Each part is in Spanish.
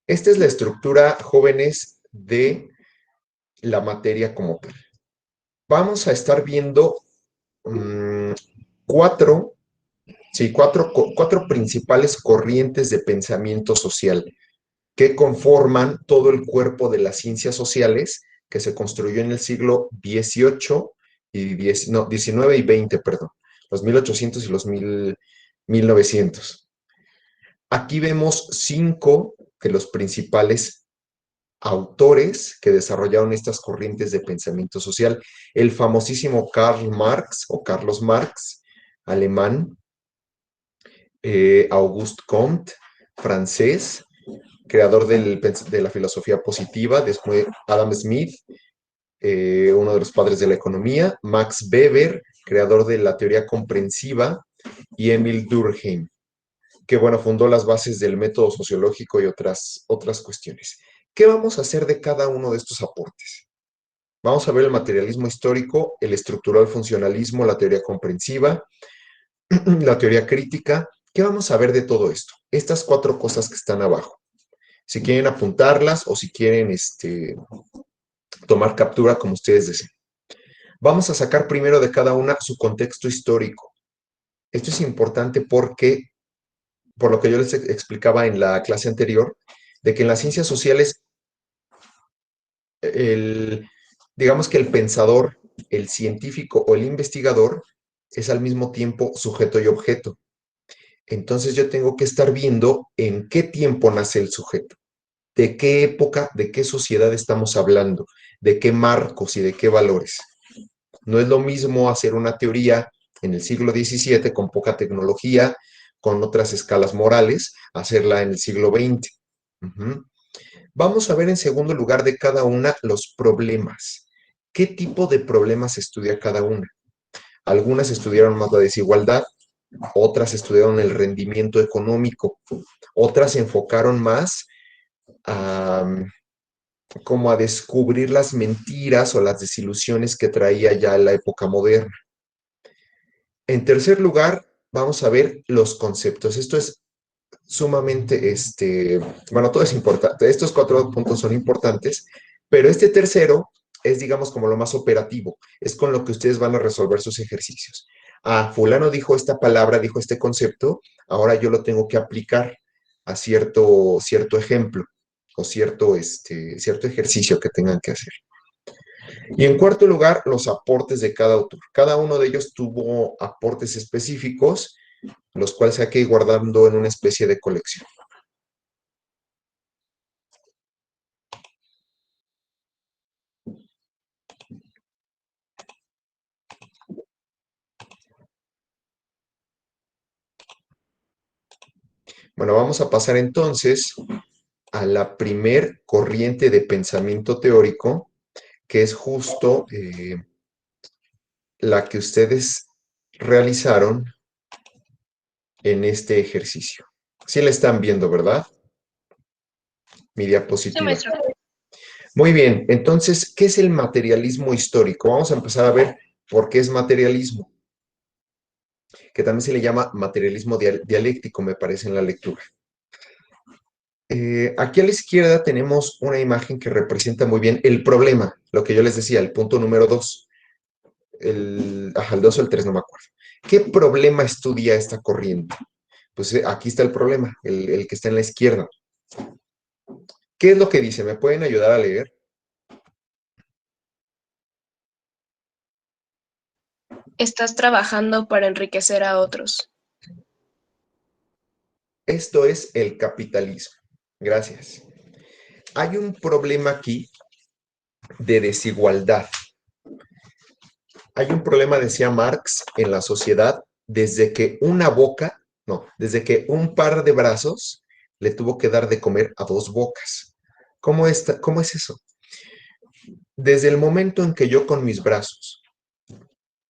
Esta es la estructura, jóvenes, de la materia como tal. Vamos a estar viendo um, cuatro, sí, cuatro principales corrientes de pensamiento social que conforman todo el cuerpo de las ciencias sociales que se construyó en el siglo XVIII y no, XIX y XX, perdón, los 1800 y los 1900. Aquí vemos cinco de los principales autores que desarrollaron estas corrientes de pensamiento social. El famosísimo Karl Marx o Carlos Marx, alemán, Auguste Comte, francés, creador de la filosofía positiva, después Adam Smith, uno de los padres de la economía, Max Weber, creador de la teoría comprensiva, y Emil Durkheim, que bueno, fundó las bases del método sociológico y otras cuestiones. ¿Qué vamos a hacer de cada uno de estos aportes? Vamos a ver el materialismo histórico, el estructural funcionalismo, la teoría comprensiva, la teoría crítica. ¿Qué vamos a ver de todo esto? Estas cuatro cosas que están abajo. Si quieren apuntarlas o si quieren tomar captura, como ustedes deseen. Vamos a sacar primero de cada una su contexto histórico. Esto es importante porque, por lo que yo les explicaba en la clase anterior, de que en las ciencias sociales, el, digamos que el pensador, el científico o el investigador es al mismo tiempo sujeto y objeto. Entonces yo tengo que estar viendo en qué tiempo nace el sujeto, de qué época, de qué sociedad estamos hablando, de qué marcos y de qué valores. No es lo mismo hacer una teoría en el siglo XVII con poca tecnología, con otras escalas morales, hacerla en el siglo XX. Uh-huh. Vamos a ver en segundo lugar de cada una los problemas. ¿Qué tipo de problemas estudia cada una? Algunas estudiaron más la desigualdad, otras estudiaron el rendimiento económico, otras se enfocaron más a, como a descubrir las mentiras o las desilusiones que traía ya la época moderna. En tercer lugar, vamos a ver los conceptos. Esto es sumamente, bueno, todo es importante. Estos cuatro puntos son importantes, pero este tercero es, digamos, como lo más operativo. Es con lo que ustedes van a resolver sus ejercicios. Ah, fulano dijo esta palabra, dijo este concepto, ahora yo lo tengo que aplicar a cierto ejemplo o cierto ejercicio que tengan que hacer. Y en cuarto lugar, los aportes de cada autor. Cada uno de ellos tuvo aportes específicos, los cuales hay que ir guardando en una especie de colección. Bueno, vamos a pasar entonces a la primer corriente de pensamiento teórico, que es justo la que ustedes realizaron en este ejercicio. Sí la están viendo, ¿verdad? Mi Sí, diapositiva. maestro. Muy bien, entonces, ¿qué es el materialismo histórico? Vamos a empezar a ver por qué es materialismo, que también se le llama materialismo dialéctico, me parece, en la lectura. Aquí a la izquierda tenemos una imagen que representa muy bien el problema, lo que yo les decía, el punto número 2, el 2 o el 3, no me acuerdo. ¿Qué problema estudia esta corriente? Pues aquí está el problema, el que está en la izquierda. ¿Qué es lo que dice? ¿Me pueden ayudar a leer? Estás trabajando para enriquecer a otros. Esto es el capitalismo. Gracias. Hay un problema aquí de desigualdad. Hay un problema, decía Marx, en la sociedad desde que desde que un par de brazos le tuvo que dar de comer a dos bocas. ¿Cómo es eso? Desde el momento en que yo con mis brazos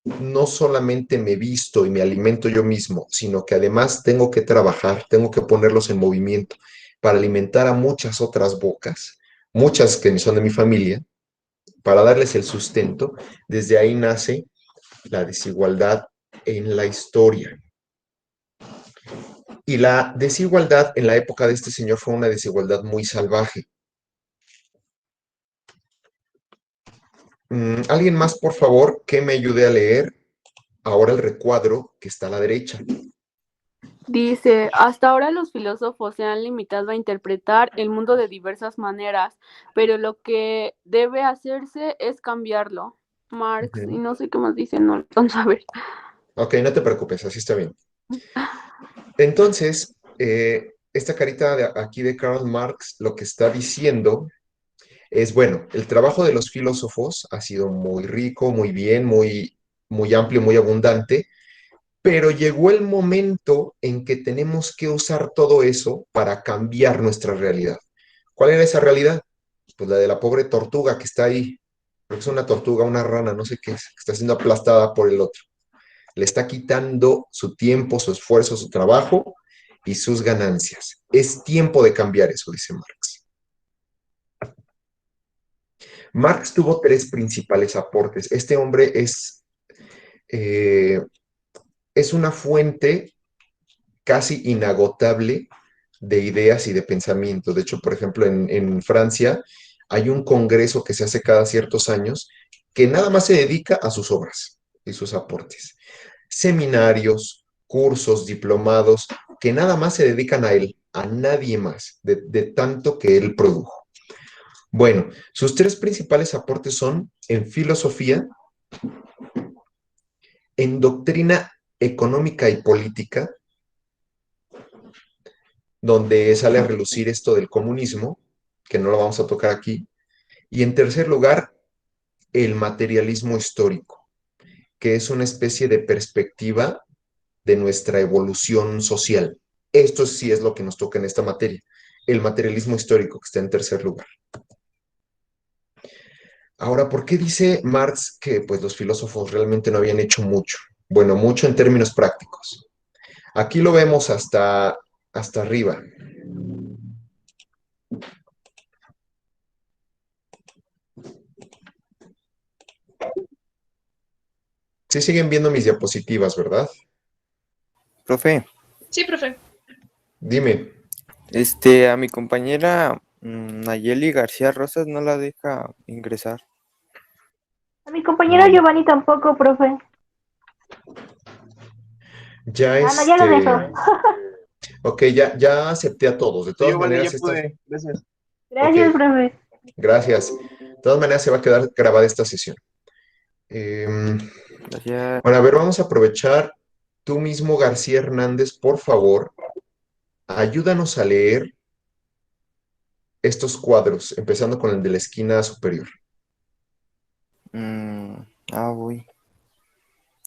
no solamente me visto y me alimento yo mismo, sino que además tengo que trabajar, tengo que ponerlos en movimiento para alimentar a muchas otras bocas, muchas que son de mi familia, para darles el sustento, desde ahí nace la desigualdad en la historia. Y la desigualdad en la época de este señor fue una desigualdad muy salvaje. ¿Alguien más, por favor, que me ayude a leer ahora el recuadro que está a la derecha? Dice, hasta ahora los filósofos se han limitado a interpretar el mundo de diversas maneras, pero lo que debe hacerse es cambiarlo. Marx, y Ujú. no sé qué más dice, no alcanzo a ver. Ok, no te preocupes, así está bien. Entonces, esta carita de aquí de Karl Marx lo que está diciendo es, bueno, el trabajo de los filósofos ha sido muy rico, muy bien, muy amplio, muy abundante, pero llegó el momento en que tenemos que usar todo eso para cambiar nuestra realidad. ¿Cuál era esa realidad? Pues la de la pobre tortuga que está ahí. Creo que es una tortuga, una rana, no sé qué es, que está siendo aplastada por el otro. Le está quitando su tiempo, su esfuerzo, su trabajo y sus ganancias. Es tiempo de cambiar eso, dice Marx. Marx tuvo tres principales aportes. Este hombre eh, es una fuente casi inagotable de ideas y de pensamiento. De hecho, por ejemplo, en Francia hay un congreso que se hace cada ciertos años que nada más se dedica a sus obras y sus aportes. Seminarios, cursos, diplomados, que nada más se dedican a él, a nadie más, de tanto que él produjo. Bueno, sus tres principales aportes son en filosofía, en doctrina económica y política, donde sale a relucir esto del comunismo, que no lo vamos a tocar aquí, y en tercer lugar, el materialismo histórico, que es una especie de perspectiva de nuestra evolución social. Esto sí es lo que nos toca en esta materia, el materialismo histórico, que está en tercer lugar. Ahora, ¿por qué dice Marx que pues, los filósofos realmente no habían hecho mucho? Bueno, mucho en términos prácticos. Aquí lo vemos hasta arriba. Sí siguen viendo mis diapositivas, ¿verdad? Profe, Sí, profe. Dime. a mi compañera Nayeli García Rosas no la deja ingresar. A mi compañero Giovanni tampoco, profe. Ya Ah, no, ya lo dejo. Ok, ya acepté a todos. De Sí, todas Giovanni, maneras, ya pude. Gracias. Ok, Gracias, profe. gracias. De todas maneras, se va a quedar grabada esta sesión. Gracias. Bueno, a ver, vamos a aprovechar. Tú mismo, García Hernández, por favor, ayúdanos a leer estos cuadros, empezando con el de la esquina superior. Voy.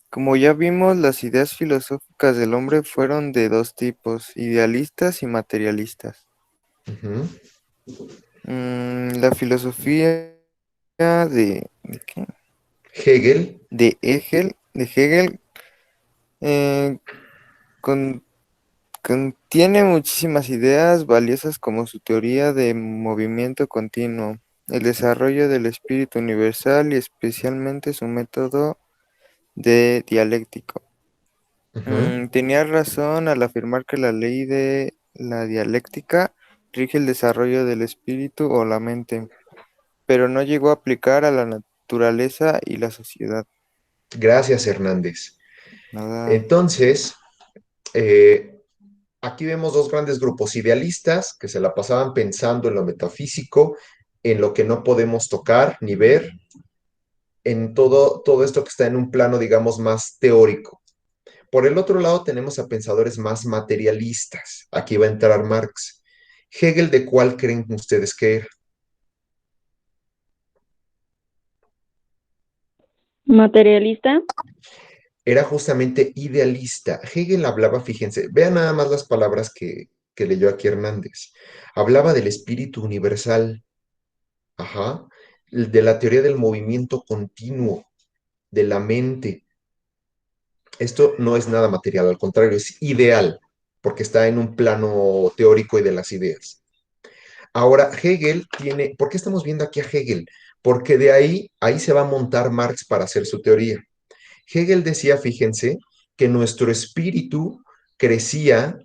Como ya vimos, las ideas filosóficas del hombre fueron de dos tipos, idealistas y materialistas. Ujú. La filosofía ¿de qué? Hegel, De Hegel eh, con- contiene muchísimas ideas valiosas como su teoría de movimiento continuo, el desarrollo del espíritu universal y especialmente su método de dialéctico. ujú. Tenía razón al afirmar que la ley de la dialéctica rige el desarrollo del espíritu o la mente, pero no llegó a aplicar a la naturaleza y la sociedad. Gracias, Hernández. Nada. Entonces, eh, aquí vemos dos grandes grupos idealistas que se la pasaban pensando en lo metafísico, en lo que no podemos tocar ni ver, en todo esto que está en un plano, digamos, más teórico. Por el otro lado, tenemos a pensadores más materialistas. Aquí va a entrar Marx. Hegel, ¿de cuál creen ustedes que era? Materialista. Era justamente idealista. Hegel hablaba, fíjense, vean nada más las palabras que leyó aquí Hernández. Hablaba del espíritu universal, ajá, de la teoría del movimiento continuo, de la mente. Esto no es nada material, al contrario, es ideal, porque está en un plano teórico y de las ideas. Ahora, Hegel tiene, ¿por qué estamos viendo aquí a Hegel? Porque de ahí se va a montar Marx para hacer su teoría. Hegel decía, fíjense, que nuestro espíritu crecía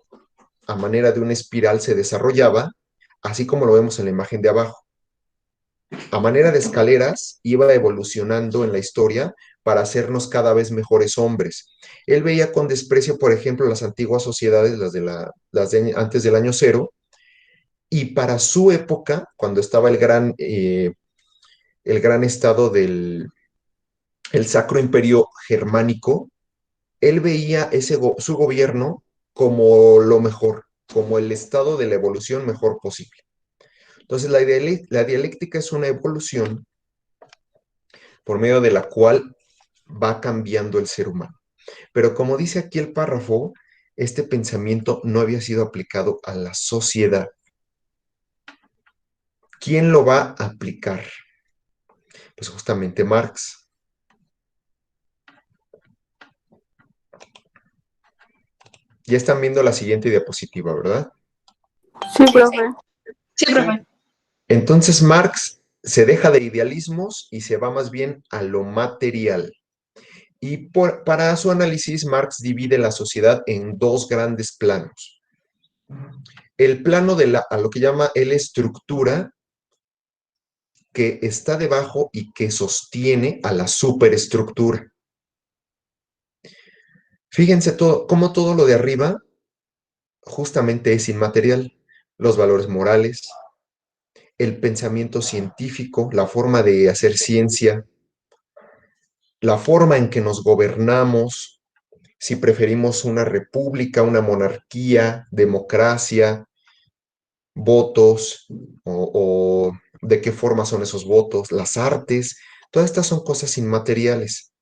a manera de una espiral se desarrollaba, así como lo vemos en la imagen de abajo. A manera de escaleras iba evolucionando en la historia para hacernos cada vez mejores hombres. Él veía con desprecio, por ejemplo, las antiguas sociedades, las de antes del año cero, y para su época, cuando estaba el gran estado del el Sacro Imperio Germánico, él veía su gobierno como lo mejor, como el estado de la evolución mejor posible. Entonces, la dialéctica es una evolución por medio de la cual va cambiando el ser humano. Pero como dice aquí el párrafo, este pensamiento no había sido aplicado a la sociedad. ¿Quién lo va a aplicar? Pues justamente Marx. Ya están viendo la siguiente diapositiva, ¿verdad? Sí, profe. Sí, profe. Entonces Marx se deja de idealismos y se va más bien a lo material. Y para su análisis, Marx divide la sociedad en dos grandes planos. El plano a lo que llama él estructura, que está debajo y que sostiene a la superestructura. Fíjense cómo todo lo de arriba justamente es inmaterial. Los valores morales, el pensamiento científico, la forma de hacer ciencia, la forma en que nos gobernamos, si preferimos una república, una monarquía, democracia, votos o de qué forma son esos votos, las artes, todas estas son cosas inmateriales.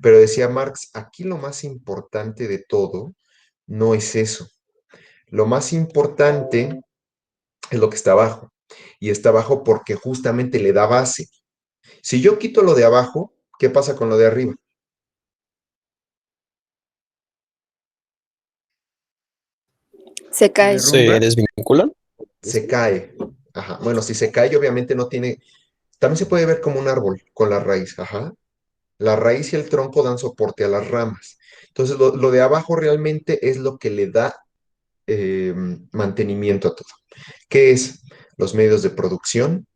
Pero decía Marx, aquí lo más importante de todo no es eso. Lo más importante es lo que está abajo. Y está abajo porque justamente le da base. Si yo quito lo de abajo, ¿qué pasa con lo de arriba? Se cae. Se derrumba. desvinculan. Se cae. Ajá. Bueno, si se cae, obviamente no tiene. También se puede ver como un árbol con la raíz. Ajá. La raíz y el tronco dan soporte a las ramas. Entonces, lo de abajo realmente es lo que le da mantenimiento a todo. ¿Qué es? Los medios de producción,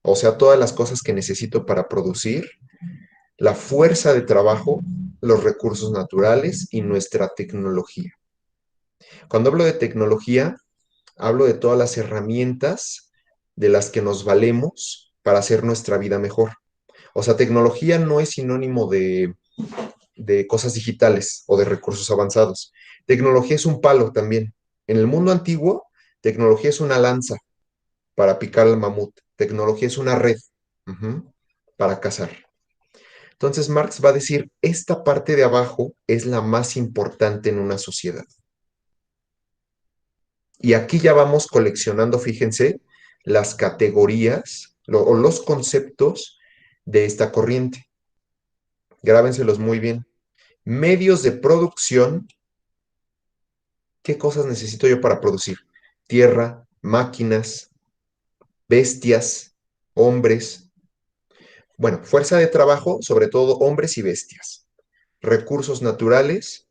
o sea, todas las cosas que necesito para producir, la fuerza de trabajo, los recursos naturales y nuestra tecnología. Cuando hablo de tecnología, hablo de todas las herramientas de las que nos valemos para hacer nuestra vida mejor. O sea, tecnología no es sinónimo de cosas digitales o de recursos avanzados. Tecnología es un palo también. En el mundo antiguo, tecnología es una lanza para picar al mamut. Tecnología es una red para cazar. Entonces Marx va a decir, esta parte de abajo es la más importante en una sociedad. Y aquí ya vamos coleccionando, fíjense, las categorías o los conceptos de esta corriente. Grábenselos muy bien. Medios de producción. ¿Qué cosas necesito yo para producir? Tierra, máquinas, bestias, hombres. Bueno, fuerza de trabajo, sobre todo hombres y bestias. Recursos naturales,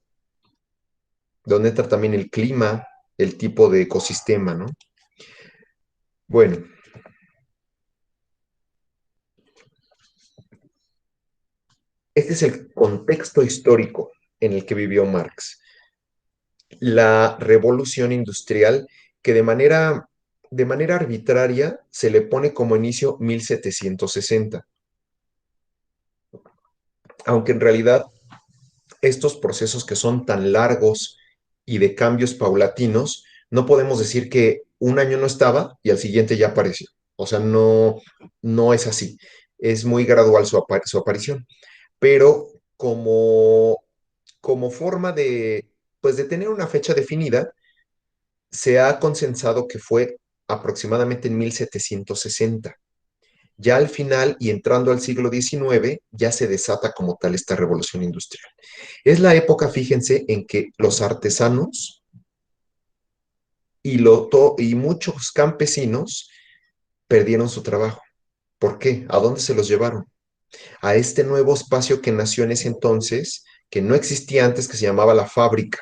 donde entra también el clima, el tipo de ecosistema, ¿no? Bueno, este es el contexto histórico en el que vivió Marx. La revolución industrial que de manera arbitraria se le pone como inicio 1760. Aunque en realidad estos procesos que son tan largos y de cambios paulatinos, no podemos decir que un año no estaba y al siguiente ya apareció. O sea, no es así. Es muy gradual su aparición. Pero como forma pues de tener una fecha definida, se ha consensado que fue aproximadamente en 1760. Ya al final y entrando al siglo XIX, ya se desata como tal esta revolución industrial. Es la época, fíjense, en que los artesanos y muchos campesinos perdieron su trabajo. ¿Por qué? ¿A dónde se los llevaron? A este nuevo espacio que nació en ese entonces, que no existía antes, que se llamaba la fábrica.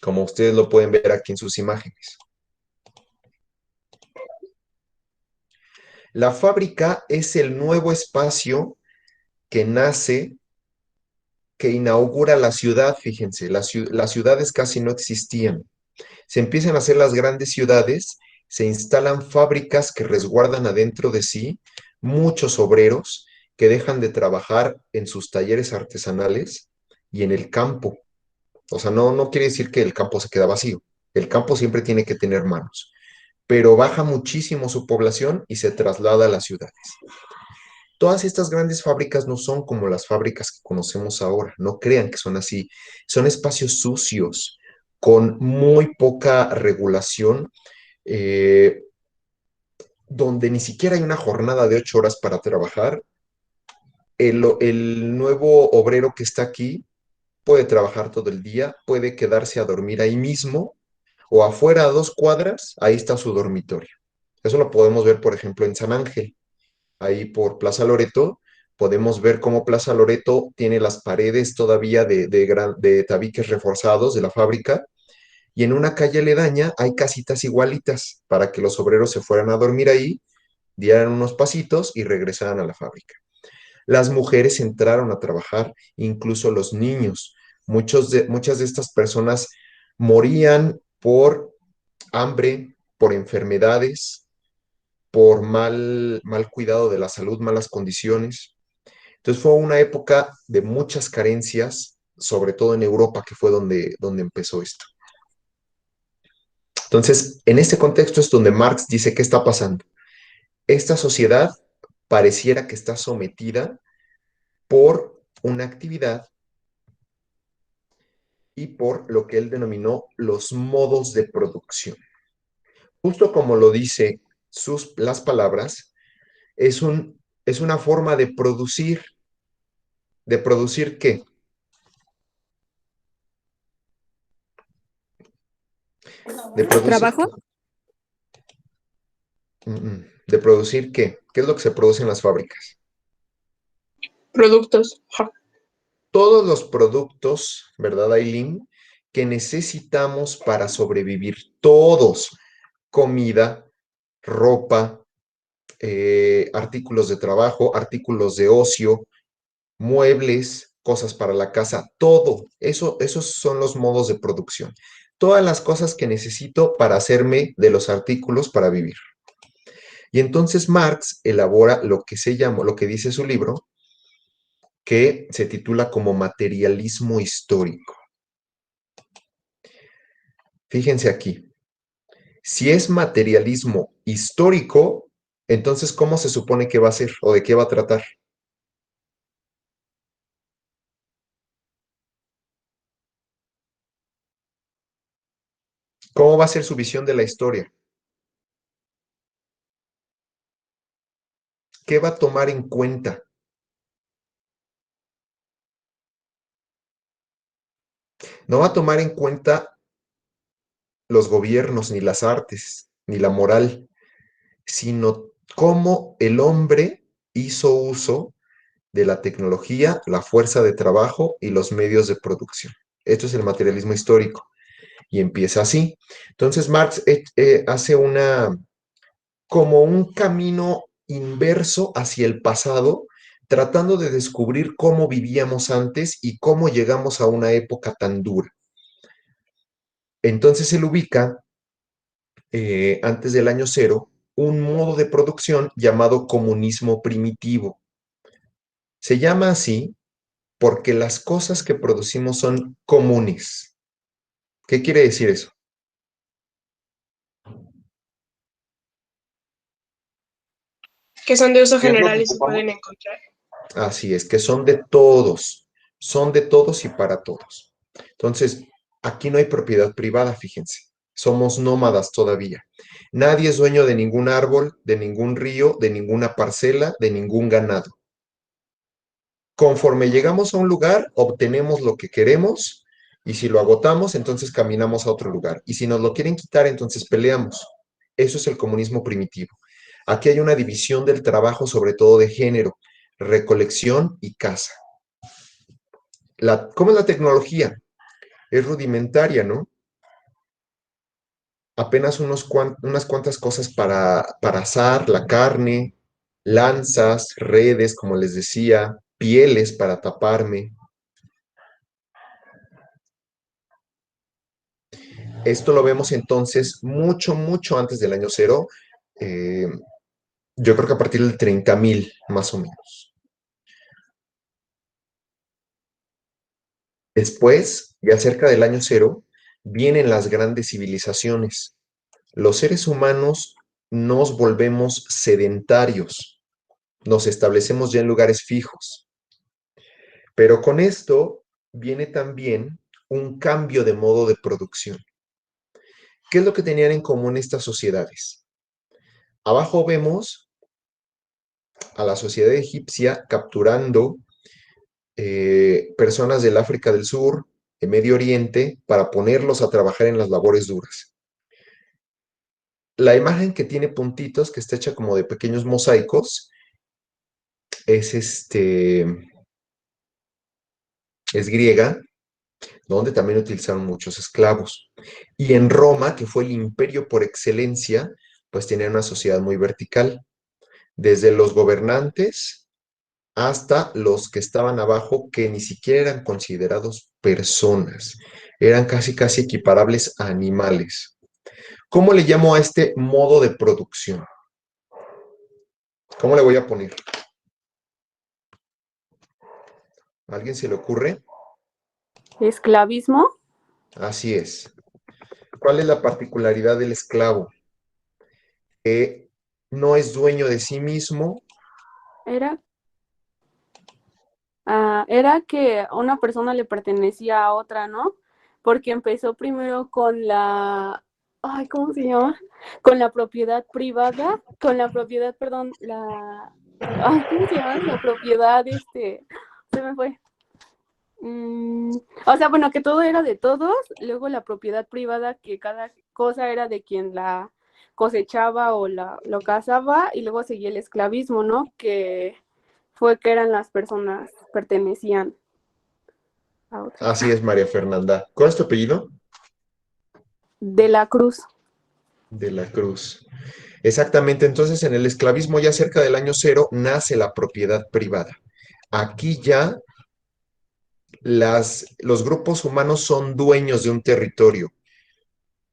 como ustedes lo pueden ver aquí en sus imágenes. La fábrica es el nuevo espacio que nace, que inaugura la ciudad, fíjense, las ciudades casi no existían. Se empiezan a hacer las grandes ciudades, se instalan fábricas que resguardan adentro de sí muchos obreros que dejan de trabajar en sus talleres artesanales y en el campo. O sea, no quiere decir que el campo se queda vacío. El campo siempre tiene que tener manos, pero baja muchísimo su población y se traslada a las ciudades. Todas estas grandes fábricas no son como las fábricas que conocemos ahora, no crean que son así. Son espacios sucios, con muy poca regulación, eh, donde ni siquiera hay una jornada de 8 horas para trabajar. El nuevo obrero que está aquí puede trabajar todo el día, puede quedarse a dormir ahí mismo o afuera a 2 cuadras, ahí está su dormitorio. Eso lo podemos ver, por ejemplo, en San Ángel, ahí por Plaza Loreto. Podemos ver cómo Plaza Loreto tiene las paredes todavía de tabiques reforzados de la fábrica, y en una calle aledaña hay casitas igualitas para que los obreros se fueran a dormir ahí, dieran unos pasitos y regresaran a la fábrica. Las mujeres entraron a trabajar, incluso los niños. Muchas de estas personas morían por hambre, por enfermedades, por mal cuidado de la salud, malas condiciones. Entonces fue una época de muchas carencias, sobre todo en Europa, que fue donde empezó esto. Entonces, en este contexto es donde Marx dice, ¿qué está pasando? Esta sociedad pareciera que está sometida por una actividad y por lo que él denominó los modos de producción. Justo como lo dice las palabras, es una forma de producir. ¿De producir qué? De producir, ¿Trabajo? ¿De producir qué? ¿Qué es lo que se produce en las fábricas? Productos. Ja. Todos los productos, ¿verdad, Aileen? Que necesitamos para sobrevivir. Todos. Comida, ropa, artículos de trabajo, artículos de ocio, muebles, cosas para la casa, todo. Esos son los modos de producción. Todas las cosas que necesito para hacerme de los artículos para vivir. Y entonces Marx elabora lo que se llama, lo que dice su libro, que se titula como materialismo histórico. Fíjense aquí. Si es materialismo histórico, entonces, ¿cómo se supone que va a ser o de qué va a tratar? ¿Cómo va a ser su visión de la historia? ¿Qué va a tomar en cuenta? No va a tomar en cuenta los gobiernos, ni las artes, ni la moral, sino cómo el hombre hizo uso de la tecnología, la fuerza de trabajo y los medios de producción. Esto es el materialismo histórico. Y empieza así. Entonces Marx hace como un camino inverso hacia el pasado, tratando de descubrir cómo vivíamos antes y cómo llegamos a una época tan dura. Entonces él ubica, antes del año cero, un modo de producción llamado comunismo primitivo. Se llama así porque las cosas que producimos son comunes. ¿Qué quiere decir eso? Que son de uso ¿Qué es lo general que y se ocupamos? pueden encontrar. Así es, que son de todos y para todos. Entonces, aquí no hay propiedad privada, fíjense, somos nómadas todavía. Nadie es dueño de ningún árbol, de ningún río, de ninguna parcela, de ningún ganado. Conforme llegamos a un lugar, obtenemos lo que queremos, y si lo agotamos, entonces caminamos a otro lugar. Y si nos lo quieren quitar, entonces peleamos. Eso es el comunismo primitivo. Aquí hay una división del trabajo, sobre todo de género, recolección y caza. ¿Cómo es la tecnología? Es rudimentaria, ¿no? apenas unas cuantas cosas para asar, la carne, lanzas, redes, como les decía, pieles para taparme. Esto lo vemos entonces mucho, mucho antes del año cero. eh, yo creo que a partir del 30.000, más o menos. Después, ya cerca del año cero, vienen las grandes civilizaciones. Los seres humanos nos volvemos sedentarios, nos establecemos ya en lugares fijos. Pero con esto viene también un cambio de modo de producción. ¿Qué es lo que tenían en común estas sociedades? Abajo vemos a la sociedad egipcia capturando personas del África del Sur, de Medio Oriente, para ponerlos a trabajar en las labores duras. La imagen que tiene puntitos, que está hecha como de pequeños mosaicos, es griega, donde también utilizaron muchos esclavos. Y en Roma, que fue el imperio por excelencia, pues tenían una sociedad muy vertical, desde los gobernantes hasta los que estaban abajo, que ni siquiera eran considerados personas, eran casi, casi equiparables a animales. ¿Cómo le llamo a este modo de producción? ¿Cómo le voy a poner? ¿A alguien se le ocurre? ¿Esclavismo? Así es. ¿Cuál es la particularidad del esclavo? Que no es dueño de sí mismo. Era que una persona le pertenecía a otra, ¿no? Porque empezó primero con ay, ¿cómo se llama? Con la propiedad privada, perdón, ay, ¿cómo se llama? La propiedad, se me fue. O sea, bueno, que todo era de todos, luego la propiedad privada, que cada cosa era de quien la cosechaba o lo cazaba, y luego seguía el esclavismo, ¿no? Que eran las personas, pertenecían a otras. Así es, María Fernanda. ¿Cuál es tu apellido? De la Cruz. De la Cruz. Exactamente, entonces en el esclavismo ya cerca del año cero nace la propiedad privada. Aquí ya los grupos humanos son dueños de un territorio.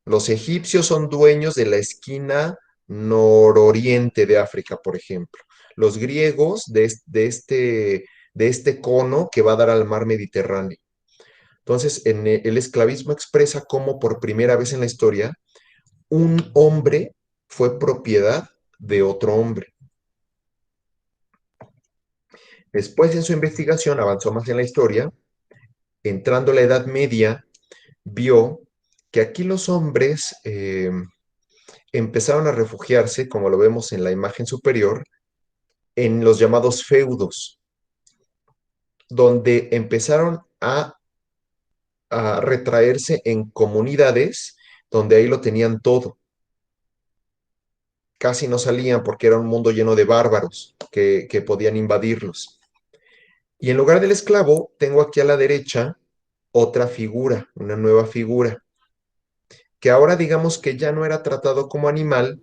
Los egipcios son dueños de la esquina nororiente de África, por ejemplo. Los griegos de este cono que va a dar al mar Mediterráneo. Entonces, el esclavismo expresa cómo por primera vez en la historia un hombre fue propiedad de otro hombre. Después, en su investigación, avanzó más en la historia. Entrando a la Edad Media, vio que aquí los hombres empezaron a refugiarse, como lo vemos en la imagen superior, en los llamados feudos, donde empezaron a retraerse en comunidades donde ahí lo tenían todo. Casi no salían porque era un mundo lleno de bárbaros que podían invadirlos. Y en lugar del esclavo, tengo aquí a la derecha otra figura, una nueva figura, que ahora digamos que ya no era tratado como animal,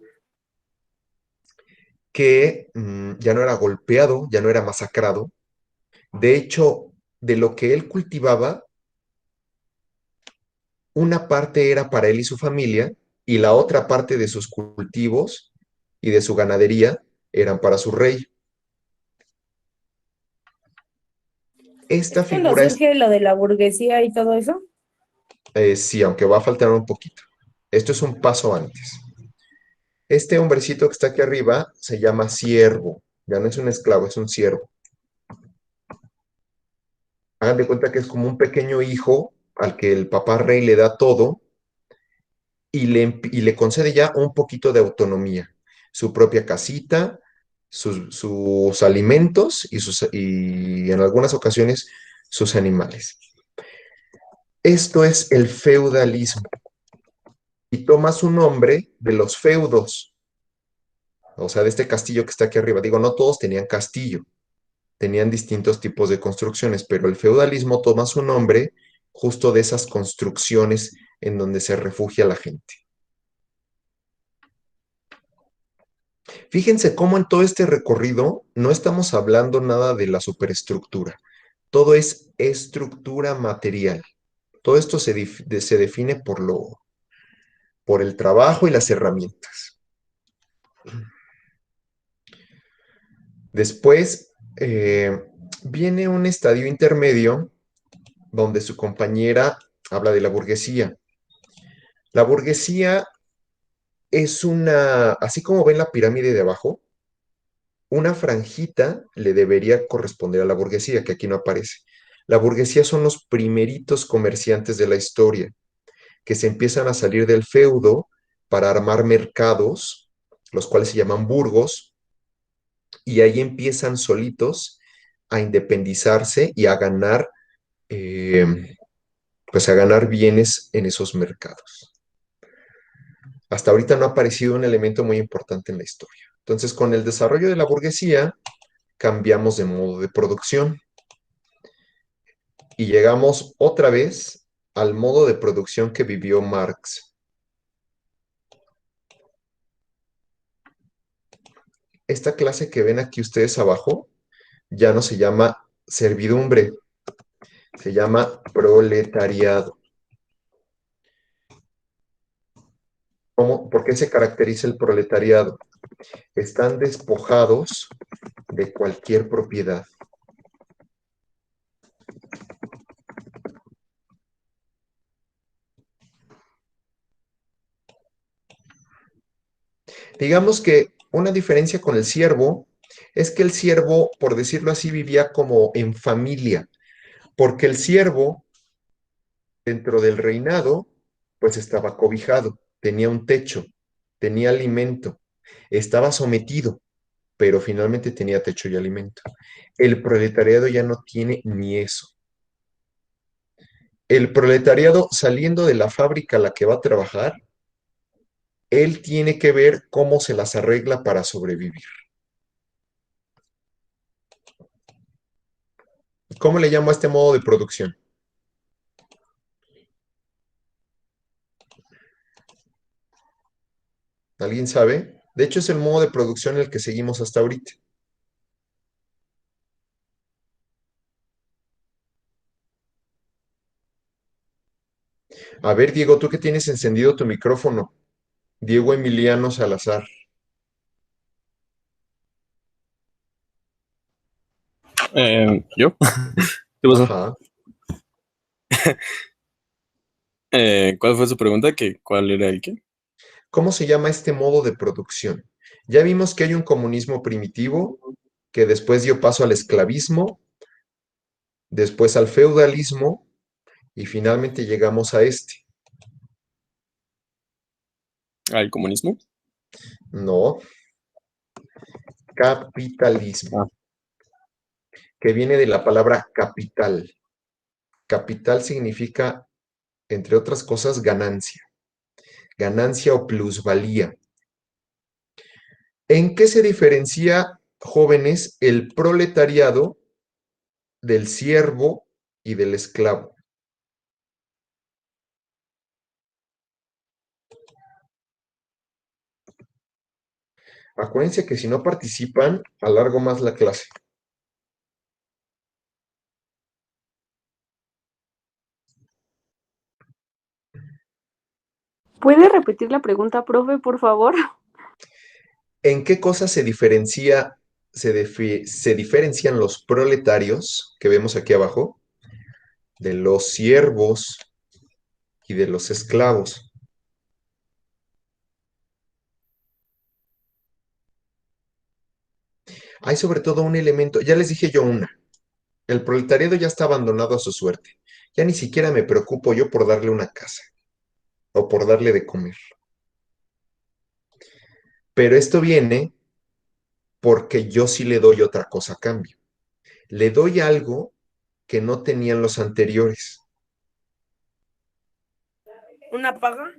que ya no era golpeado, ya no era masacrado. De hecho, de lo que él cultivaba, una parte era para él y su familia, y la otra parte de sus cultivos y de su ganadería eran para su rey. Esta ¿Es cuando figura es, surge lo de la burguesía y todo eso? sí, aunque va a faltar un poquito. Esto es un paso antes. Este hombrecito que está aquí arriba se llama siervo. Ya no es un esclavo, es un siervo. Hagan de cuenta que es como un pequeño hijo al que el papá rey le da todo y le concede ya un poquito de autonomía. Su propia casita, sus alimentos y en algunas ocasiones sus animales. Esto es el feudalismo. Y toma su nombre de los feudos, o sea, de este castillo que está aquí arriba. Digo, no todos tenían castillo, tenían distintos tipos de construcciones, pero el feudalismo toma su nombre justo de esas construcciones en donde se refugia la gente. Fíjense cómo en todo este recorrido no estamos hablando nada de la superestructura. Todo es estructura material. Todo esto se define por el trabajo y las herramientas. Después viene un estadio intermedio donde su compañera habla de la burguesía. La burguesía es así como ven la pirámide de abajo, una franjita le debería corresponder a la burguesía, que aquí no aparece. La burguesía son los primeritos comerciantes de la historia, que se empiezan a salir del feudo para armar mercados, los cuales se llaman burgos, y ahí empiezan solitos a independizarse y a ganar, pues a ganar bienes en esos mercados. Hasta ahorita no ha aparecido un elemento muy importante en la historia. Entonces, con el desarrollo de la burguesía, cambiamos de modo de producción y llegamos otra vez al modo de producción que vivió Marx. Esta clase que ven aquí ustedes abajo ya no se llama servidumbre, se llama proletariado. ¿Por qué se caracteriza el proletariado? Están despojados de cualquier propiedad. Digamos que una diferencia con el siervo es que el siervo, por decirlo así, vivía como en familia, porque el siervo, dentro del reinado, pues estaba cobijado, tenía un techo, tenía alimento, estaba sometido, pero finalmente tenía techo y alimento. El proletariado ya no tiene ni eso. El proletariado, saliendo de la fábrica a la que va a trabajar, él tiene que ver cómo se las arregla para sobrevivir. ¿Cómo le llamo a este modo de producción? ¿Alguien sabe? De hecho, es el modo de producción en el que seguimos hasta ahorita. A ver, Diego, tú que tienes encendido tu micrófono. Diego Emiliano Salazar. ¿Yo? ¿Qué pasó? Ajá. ¿Cuál fue su pregunta? ¿Cuál era el qué? ¿Cómo se llama este modo de producción? Ya vimos que hay un comunismo primitivo que después dio paso al esclavismo, después al feudalismo y finalmente llegamos a este. ¿Al comunismo? No, capitalismo, que viene de la palabra capital. Capital significa, entre otras cosas, ganancia o plusvalía. ¿En qué se diferencia, jóvenes, el proletariado del siervo y del esclavo? Acuérdense que si no participan, alargo más la clase. ¿Puede repetir la pregunta, profe, por favor? ¿En qué cosas se diferencian los proletarios que vemos aquí abajo de los siervos y de los esclavos? Hay sobre todo un elemento, ya les dije yo una, el proletariado ya está abandonado a su suerte. Ya ni siquiera me preocupo yo por darle una casa o por darle de comer. Pero esto viene porque yo sí le doy otra cosa a cambio. Le doy algo que no tenían los anteriores. ¿Una paga?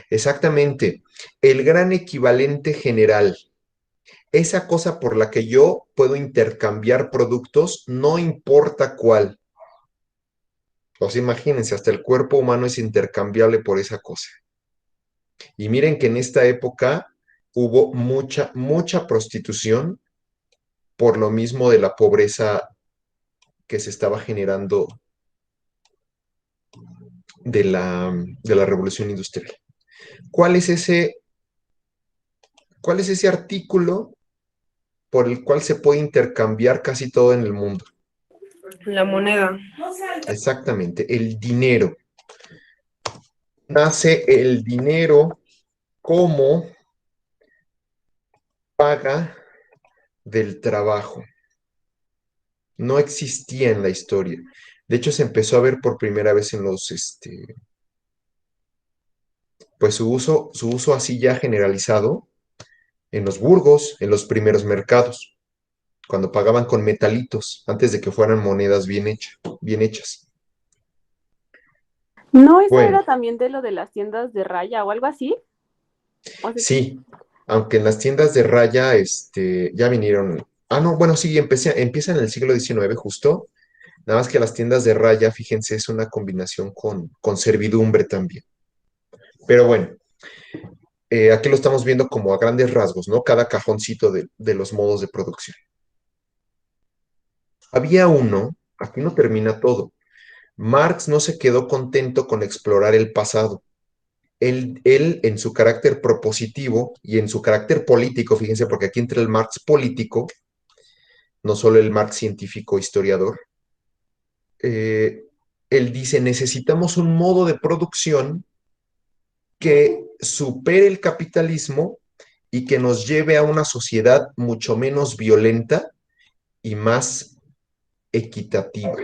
Exactamente, el gran equivalente general, esa cosa por la que yo puedo intercambiar productos, no importa cuál. O sea, imagínense, hasta el cuerpo humano es intercambiable por esa cosa. Y miren que en esta época hubo mucha prostitución por lo mismo de la pobreza que se estaba generando de la revolución industrial. ¿Cuál es ese, ¿Cuál es ese artículo por el cual se puede intercambiar casi todo en el mundo? La moneda. Exactamente, el dinero. Nace el dinero como paga del trabajo. No existía en la historia. De hecho, se empezó a ver por primera vez en pues su uso así ya generalizado en los burgos, en los primeros mercados, cuando pagaban con metalitos, antes de que fueran monedas bien hechas. ¿No eso Bueno, era también de lo de las tiendas de raya o algo así? O sea, sí, aunque en las tiendas de raya, ya vinieron. Ah, no, bueno, sí, empieza en el siglo XIX justo. Nada más que las tiendas de raya, fíjense, es una combinación con servidumbre también. Pero bueno, aquí lo estamos viendo como a grandes rasgos, ¿no? Cada cajoncito de los modos de producción. Había uno, aquí no termina todo. Marx no se quedó contento con explorar el pasado. Él, en su carácter propositivo y en su carácter político, fíjense, porque aquí entra el Marx político, no solo el Marx científico historiador, eh, él dice, necesitamos un modo de producción que supere el capitalismo y que nos lleve a una sociedad mucho menos violenta y más equitativa.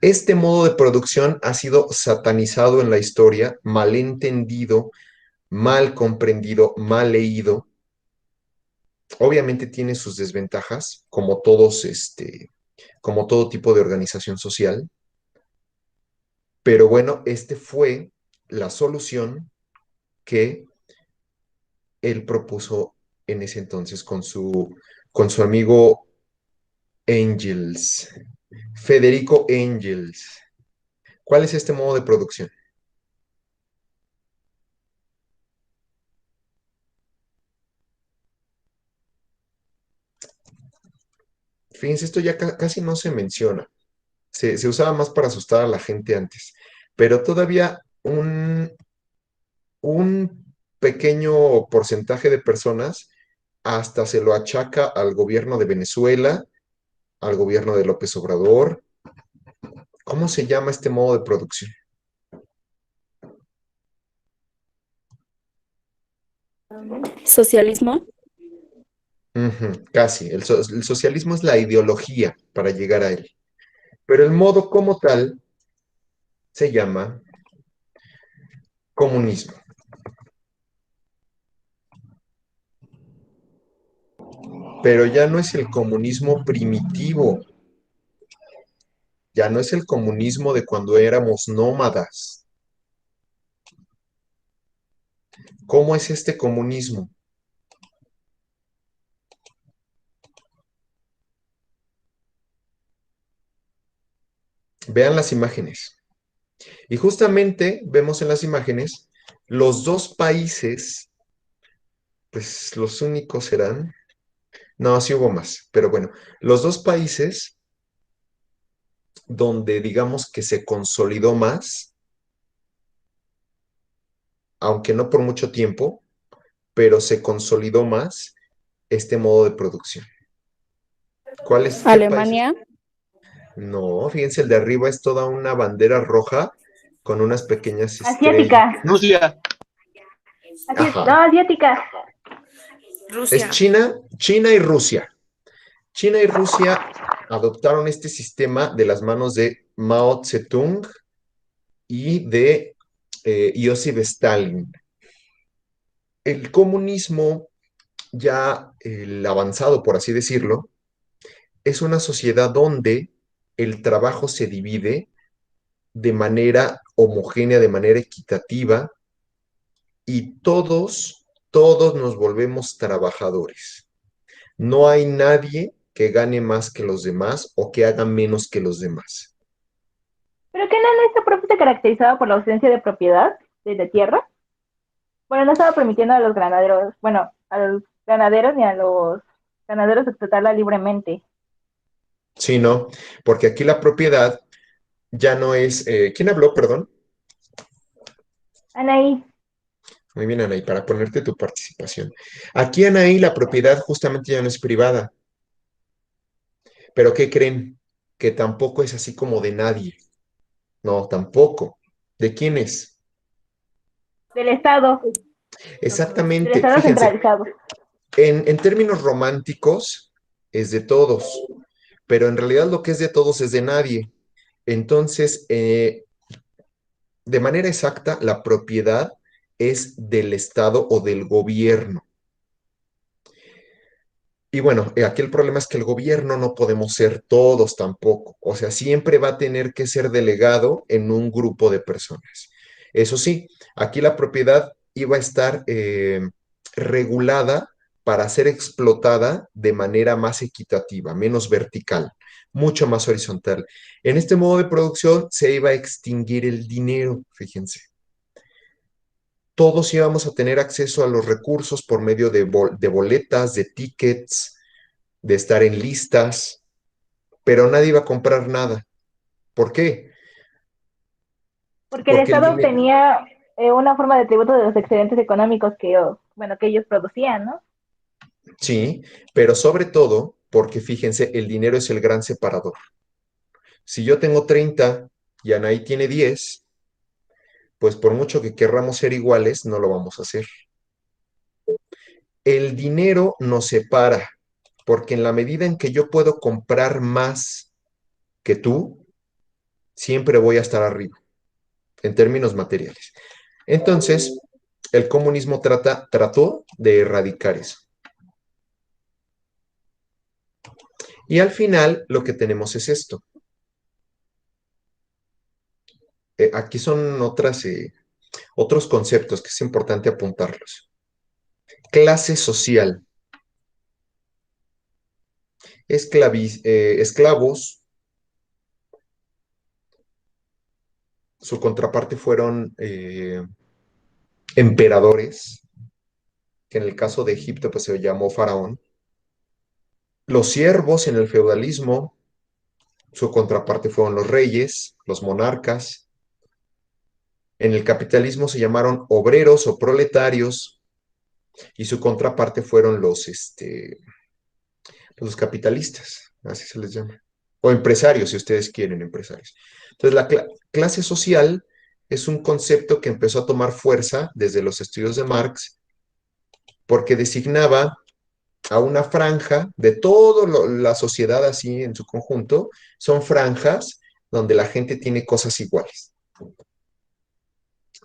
Este modo de producción ha sido satanizado en la historia, malentendido, mal comprendido, mal leído. Obviamente tiene sus desventajas, como todo tipo de organización social, pero bueno, fue la solución que él propuso en ese entonces con su amigo Engels, Federico Engels. ¿Cuál es este modo de producción? Fíjense, esto ya casi no se menciona. Se usaba más para asustar a la gente antes, pero todavía un pequeño porcentaje de personas hasta se lo achaca al gobierno de Venezuela, al gobierno de López Obrador. ¿Cómo se llama este modo de producción? Socialismo. Ujú, casi. El socialismo es la ideología para llegar a él. Pero el modo como tal se llama comunismo. Pero ya no es el comunismo primitivo, ya no es el comunismo de cuando éramos nómadas. ¿Cómo es este comunismo? Vean las imágenes. Y justamente vemos en las imágenes los dos países, pues los únicos serán, no, sí hubo más, pero bueno, los dos países donde digamos que se consolidó más, aunque no por mucho tiempo, pero se consolidó más este modo de producción. ¿Qué países? Alemania. No, fíjense, el de arriba es toda una bandera roja con unas pequeñas estrellas. Asiática. Rusia. Ajá. No, asiática. Es China y Rusia. China y Rusia adoptaron este sistema de las manos de Mao Zedong y de Iosif Stalin. El comunismo, ya el avanzado, por así decirlo, es una sociedad donde el trabajo se divide de manera homogénea, de manera equitativa, y todos nos volvemos trabajadores. No hay nadie que gane más que los demás o que haga menos que los demás. ¿Pero qué no está propiamente caracterizado por la ausencia de propiedad de la tierra? Bueno, no estaba permitiendo a los ganaderos, bueno, a los ganaderos ni a los ganaderos explotarla libremente. Sí, no, porque aquí la propiedad ya no es... ¿quién habló, perdón? Anaí, Muy bien, Anaí, para ponerte tu participación. Aquí, Anaí, la propiedad justamente ya no es privada, pero ¿qué creen? Que tampoco es así como de nadie. No, tampoco. ¿De quién es? del Estado Exactamente, fíjense, centralizado. en términos románticos es de todos, pero en realidad lo que es de todos es de nadie. Entonces, de manera exacta, la propiedad es del Estado o del gobierno. Y bueno, aquí el problema es que el gobierno no podemos ser todos tampoco. O sea, siempre va a tener que ser delegado en un grupo de personas. Eso sí, aquí la propiedad iba a estar regulada para ser explotada de manera más equitativa, menos vertical, mucho más horizontal. En este modo de producción se iba a extinguir el dinero, fíjense. Todos íbamos a tener acceso a los recursos por medio de boletas, de tickets, de estar en listas, pero nadie iba a comprar nada. ¿Por qué? Porque el Porque el Estado dinero, obtenía una forma de tributo de los excedentes económicos que, bueno, que ellos producían, ¿no? sí, pero sobre todo porque fíjense, el dinero es el gran separador. Si yo tengo 30 y Anaí tiene 10, pues por mucho que querramos ser iguales, no lo vamos a hacer. El dinero nos separa, porque en la medida en que yo puedo comprar más que tú, siempre voy a estar arriba, en términos materiales. Entonces, el comunismo trató de erradicar eso. Y al final lo que tenemos es esto. Aquí son otros conceptos que es importante apuntarlos. Clase social. Esclavos, su contraparte fueron emperadores, que en el caso de Egipto pues se llamó faraón. Los siervos en el feudalismo, su contraparte fueron los reyes, los monarcas. En el capitalismo se llamaron obreros o proletarios y su contraparte fueron los capitalistas, así se les llama. O empresarios, si ustedes quieren, empresarios. Entonces, la clase social es un concepto que empezó a tomar fuerza desde los estudios de Marx porque designaba a una franja de toda la sociedad así en su conjunto, son franjas donde la gente tiene cosas iguales.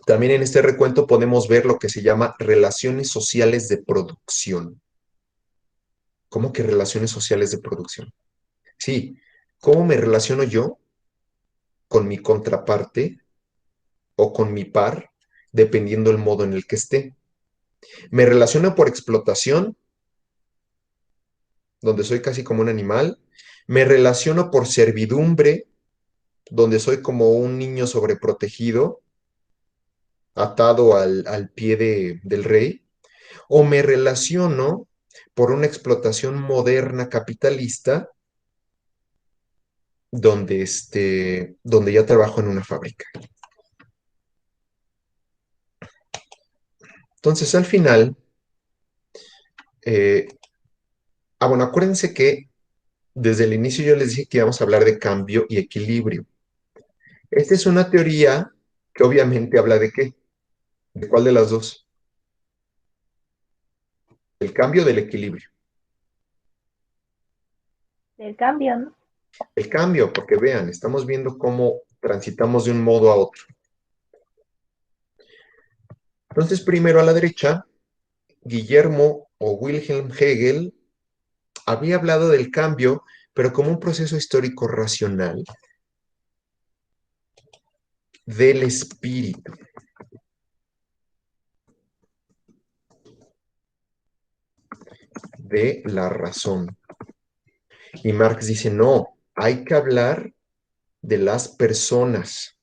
También en este recuento podemos ver lo que se llama relaciones sociales de producción. ¿Cómo que relaciones sociales de producción? Sí, ¿cómo me relaciono yo con mi contraparte o con mi par, dependiendo del modo en el que esté? Me relaciono por explotación, donde soy casi como un animal. Me relaciono por servidumbre, donde soy como un niño sobreprotegido, atado al pie del rey. O me relaciono por una explotación moderna capitalista, donde ya trabajo en una fábrica. Entonces, al final, eh, bueno, acuérdense que desde el inicio yo les dije que íbamos a hablar de cambio y equilibrio. Esta es una teoría que obviamente habla de qué, de cuál de las dos, del cambio o del equilibrio. Del cambio, ¿no? El cambio, porque vean, estamos viendo cómo transitamos de un modo a otro. Entonces, primero a la derecha, Guillermo o Wilhelm Hegel había hablado del cambio, pero como un proceso histórico racional del espíritu. De la razón. Y Marx dice, no, hay que hablar de las personas,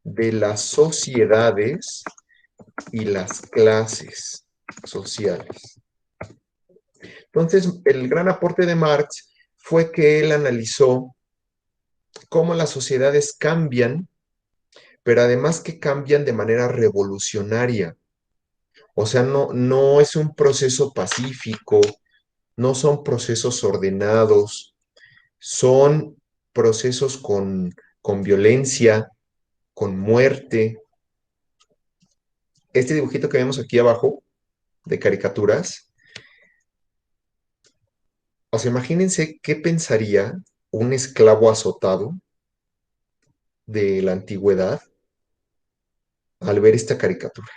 de las sociedades y las clases sociales. Entonces, el gran aporte de Marx fue que él analizó cómo las sociedades cambian, pero además que cambian de manera revolucionaria. O sea, no es un proceso pacífico, no son procesos ordenados, son procesos con violencia, con muerte. Este dibujito que vemos aquí abajo de caricaturas, o sea, imagínense qué pensaría un esclavo azotado de la antigüedad al ver esta caricatura.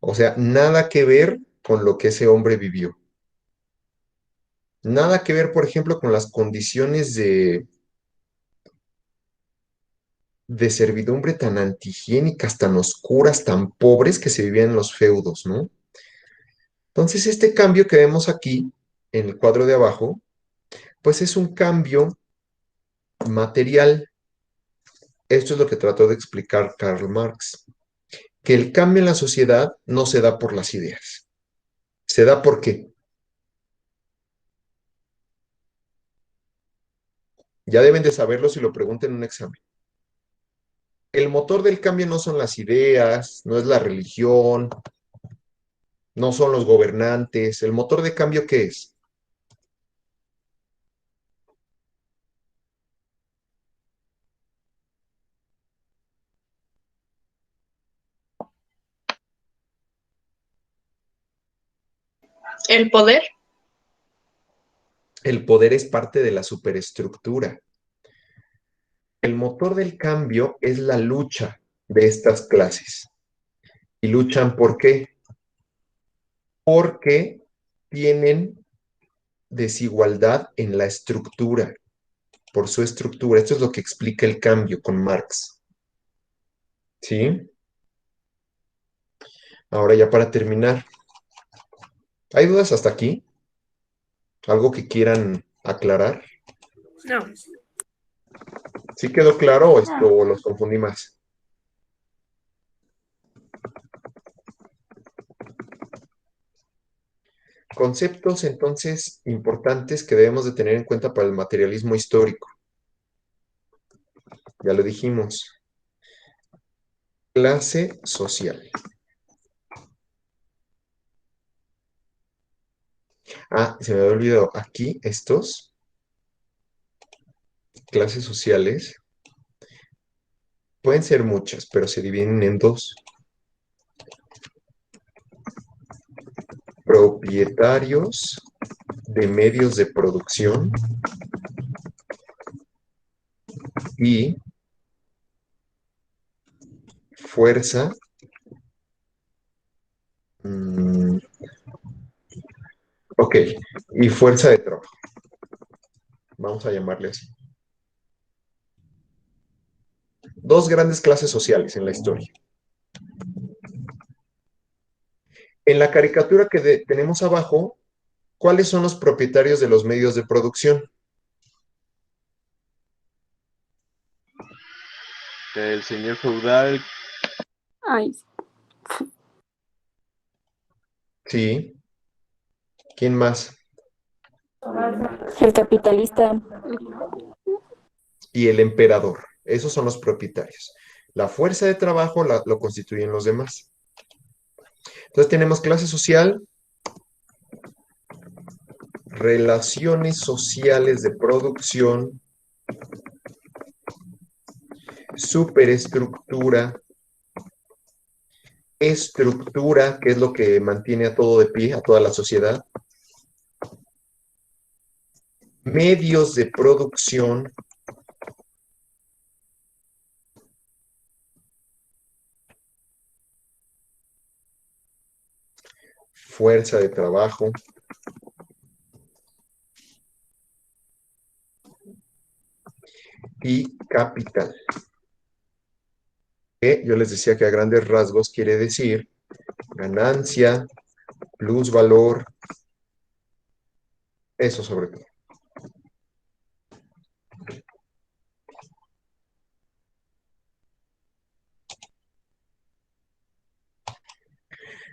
O sea, nada que ver con lo que ese hombre vivió. Nada que ver, por ejemplo, con las condiciones de servidumbre tan antihigiénicas, tan oscuras, tan pobres que se vivían en los feudos, ¿no? Entonces, este cambio que vemos aquí, en el cuadro de abajo, pues es un cambio material. Esto es lo que trató de explicar Karl Marx, que el cambio en la sociedad no se da por las ideas, se da porque ya deben de saberlo si lo preguntan en un examen. El motor del cambio no son las ideas, no es la religión, no son los gobernantes. ¿El motor de cambio qué es? El poder. El poder es parte de la superestructura. El motor del cambio es la lucha de estas clases. ¿Y luchan por qué? Porque tienen desigualdad en la estructura, por su estructura. Esto es lo que explica el cambio con Marx. ¿Sí? Ahora ya para terminar, ¿hay dudas hasta aquí? ¿Algo que quieran aclarar? No. ¿Sí quedó claro o los confundí más? Conceptos entonces importantes que debemos de tener en cuenta para el materialismo histórico. Ya lo dijimos. Clase social. Ah, se me había olvidado. Aquí estos, clases sociales, pueden ser muchas, pero se dividen en dos. Propietarios de medios de producción y fuerza, ok, y fuerza de trabajo. Vamos a llamarle así. Dos grandes clases sociales en la historia. En la caricatura que tenemos abajo, ¿cuáles son los propietarios de los medios de producción? El señor feudal. Ay, Sí. ¿Quién más? El capitalista. Y el emperador. Esos son los propietarios. La fuerza de trabajo lo constituyen los demás. Entonces tenemos clase social, relaciones sociales de producción, superestructura, estructura, que es lo que mantiene a todo de pie, a toda la sociedad, medios de producción, fuerza de trabajo, y capital. Que yo les decía que a grandes rasgos quiere decir ganancia, plusvalor, eso sobre todo.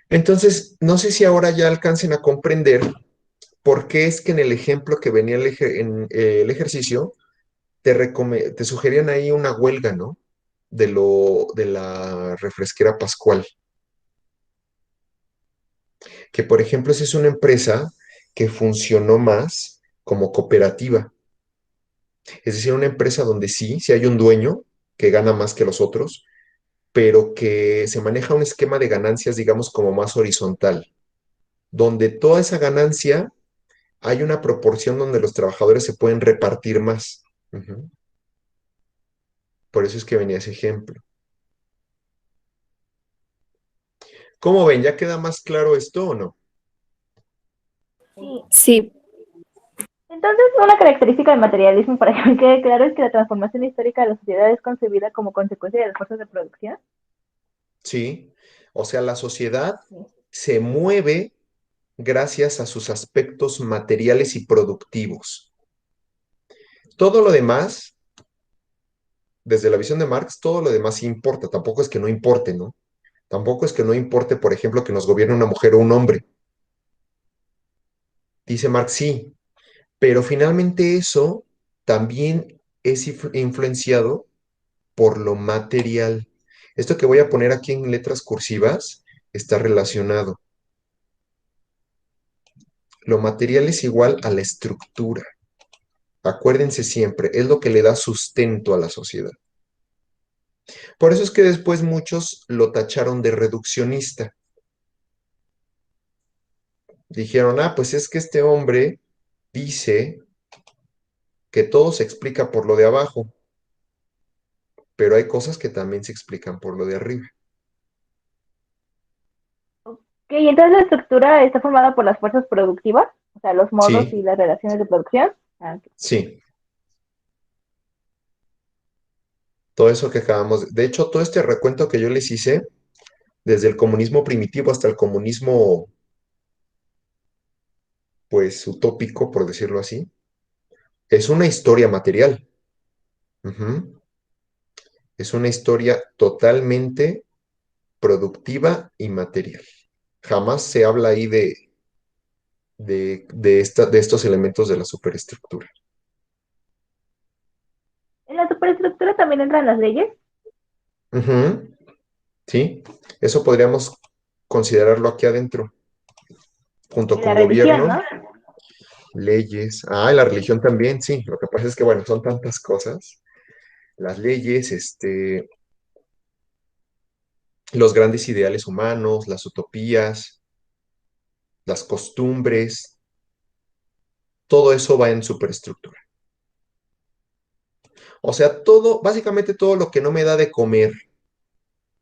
Entonces, no sé si ahora ya alcancen a comprender por qué es que en el ejemplo que venía en el ejercicio, te sugerían ahí una huelga, ¿no? De la refresquera Pascual. Que, por ejemplo, esa es una empresa que funcionó más como cooperativa. Es decir, una empresa donde sí hay un dueño que gana más que los otros, pero que se maneja un esquema de ganancias, digamos, como más horizontal, donde toda esa ganancia hay una proporción donde los trabajadores se pueden repartir más. Ujú. Por eso es que venía ese ejemplo. ¿Cómo ven? ¿Ya queda más claro esto o no? Sí. Sí, Entonces, una característica del materialismo, para que me quede claro, es que la transformación histórica de la sociedad es concebida como consecuencia de las fuerzas de producción. Sí. O sea, la sociedad Sí. se mueve gracias a sus aspectos materiales y productivos. Todo lo demás, desde la visión de Marx, todo lo demás importa. Tampoco es que no importe, ¿no? Tampoco es que no importe, por ejemplo, que nos gobierne una mujer o un hombre. Dice Marx, sí, pero finalmente eso también es influenciado por lo material. Esto que voy a poner aquí en letras cursivas está relacionado. Lo material es igual a la estructura. Acuérdense siempre, es lo que le da sustento a la sociedad. Por eso es que después muchos lo tacharon de reduccionista. Dijeron, pues es que este hombre dice que todo se explica por lo de abajo, pero hay cosas que también se explican por lo de arriba. Ok, entonces la estructura está formada por las fuerzas productivas, o sea, los modos y Sí, las relaciones de producción. Ok. sí, todo eso que acabamos de hecho, todo este recuento que yo les hice, desde el comunismo primitivo hasta el comunismo, pues, utópico, por decirlo así, es una historia material. Ujú. Es una historia totalmente productiva y material. Jamás se habla ahí de estos elementos de la superestructura. En la superestructura también entran las leyes. Ujú. Sí, eso podríamos considerarlo aquí adentro, junto Y la con religión, gobierno, ¿no? leyes. Y la religión también, sí. Lo que pasa es que, bueno, son tantas cosas. Las leyes, los grandes ideales humanos, las utopías, las costumbres, todo eso va en superestructura. O sea, todo, básicamente todo lo que no me da de comer,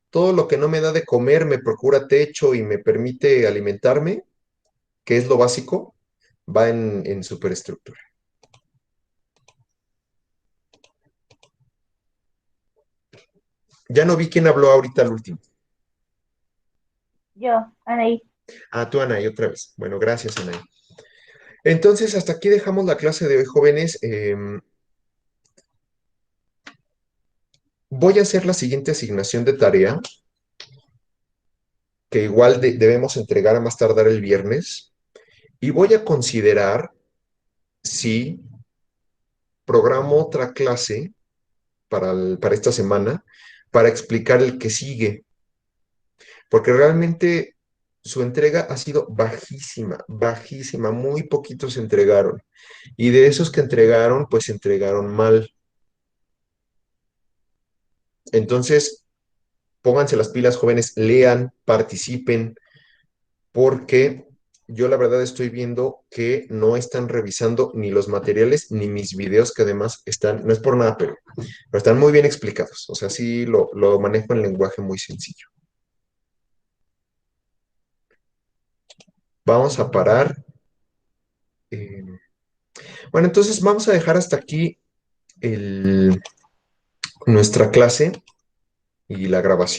todo lo que no me da de comer me procura techo y me permite alimentarme, que es lo básico, va en superestructura. Ya no vi quién habló ahorita al último. Yo, Anaí. Tú, Anaí, otra vez. Bueno, gracias, Anaí. Entonces, hasta aquí dejamos la clase de hoy, jóvenes. Voy a hacer la siguiente asignación de tarea, que igual debemos entregar a más tardar el viernes, y voy a considerar si programo otra clase para esta semana para explicar el que sigue, porque realmente su entrega ha sido bajísima, bajísima, muy poquitos se entregaron. Y de esos que entregaron, pues se entregaron mal. Entonces, pónganse las pilas, jóvenes, lean, participen, porque yo la verdad estoy viendo que no están revisando ni los materiales ni mis videos, que además están, no es por nada, pero están muy bien explicados. O sea, sí lo manejo en lenguaje muy sencillo. Vamos a parar. eh, Bueno, entonces vamos a dejar hasta aquí nuestra clase y la grabación.